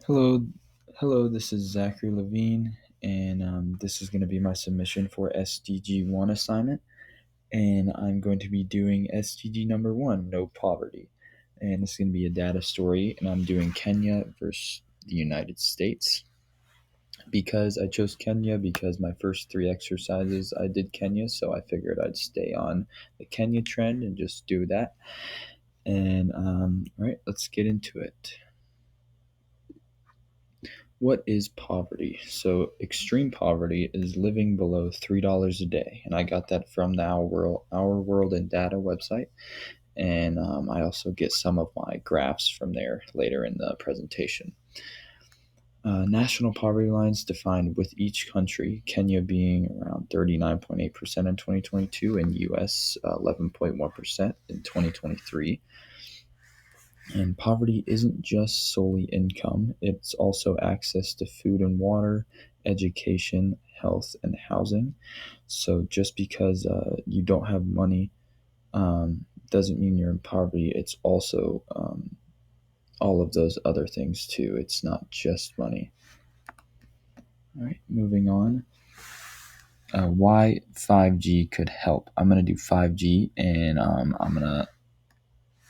Hello, hello. This is Zachary Levine, and this is going to be my submission for SDG 1 assignment. And I'm going to be doing SDG number 1, no poverty. And it's going to be a data story, and I'm doing Kenya versus the United States. Because I chose Kenya because my first three exercises I did Kenya, so I figured I'd stay on the Kenya trend and just do that. And all right, let's get into it. What is poverty? So, extreme poverty is living below $3 a day, and I got that from the Our World and Data website. And I also get some of my graphs from there later in the presentation. National poverty lines defined with each country, Kenya being around 39.8% in 2022 and US 11.1% in 2023. And poverty isn't just solely income, it's also access to food and water, education, health, and housing. So just because you don't have money doesn't mean you're in poverty. It's also all of those other things too. It's not just money. All right, moving on. Why 5G could help. I'm going to do 5G, and I'm going to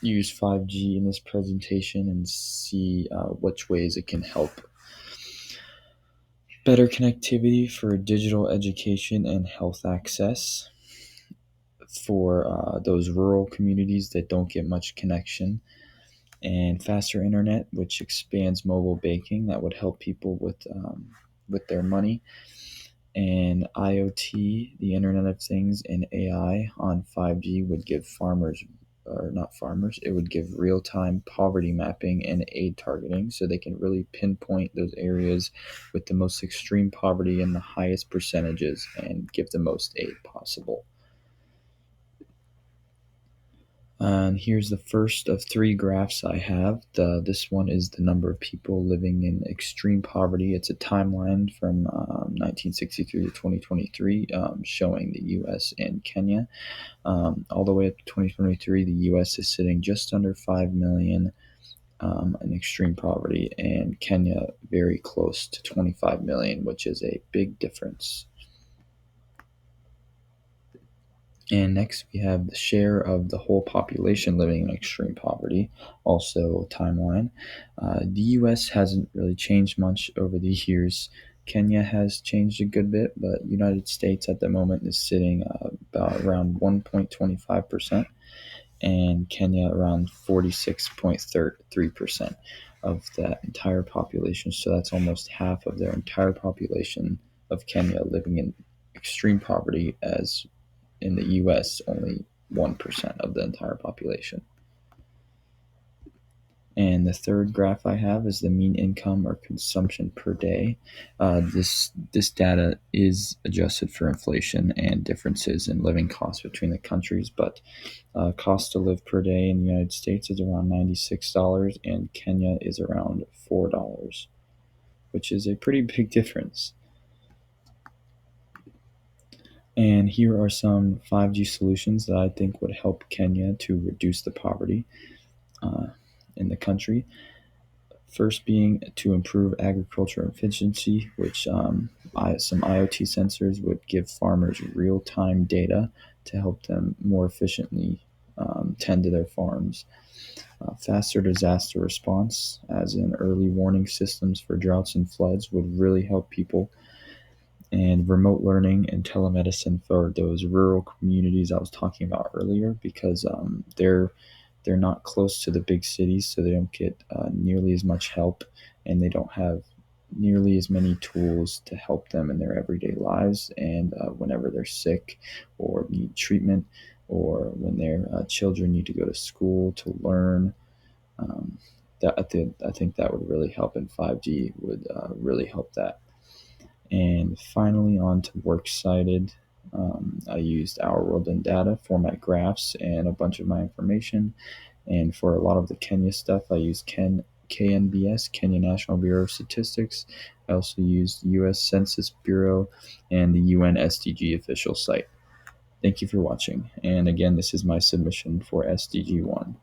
use 5G in this presentation and see which ways it can help. Better connectivity for digital education and health access for those rural communities that don't get much connection, and faster internet, which expands mobile banking that would help people with their money, and IoT, the Internet of Things, and AI on 5G would give farmers, or not farmers, it would give real time poverty mapping and aid targeting so they can really pinpoint those areas with the most extreme poverty and the highest percentages and give the most aid possible. And here's the first of three graphs I have. This one is the number of people living in extreme poverty. It's a timeline from 1963 to 2023, showing the U.S. and Kenya. All the way up to 2023, the U.S. is sitting just under 5 million in extreme poverty, and Kenya very close to 25 million, which is a big difference. And next, we have the share of the whole population living in extreme poverty, also a timeline. The US hasn't really changed much over the years. Kenya has changed a good bit, but United States at the moment is sitting about around 1.25%, and Kenya around 46.3% of that entire population. So that's almost half of their entire population of Kenya living in extreme poverty, as in the US, only 1% of the entire population. And the third graph I have is the mean income or consumption per day. This data is adjusted for inflation and differences in living costs between the countries, but cost to live per day in the United States is around $96, and Kenya is around $4, which is a pretty big difference. And here are some 5G solutions that I think would help Kenya to reduce the poverty in the country. First being to improve agriculture efficiency, which some IoT sensors would give farmers real-time data to help them more efficiently tend to their farms. Faster disaster response, as in early warning systems for droughts and floods, would really help people. And remote learning and telemedicine for those rural communities I was talking about earlier, because they're not close to the big cities, so they don't get nearly as much help, and they don't have nearly as many tools to help them in their everyday lives. And whenever they're sick or need treatment, or when their children need to go to school to learn, I think that would really help, and 5G would really help that. And finally, on to works cited. I used Our World and Data for my graphs and a bunch of my information. And for a lot of the Kenya stuff, I used KNBS, Kenya National Bureau of Statistics. I also used US Census Bureau and the UN SDG official site. Thank you for watching. And again, this is my submission for SDG 1.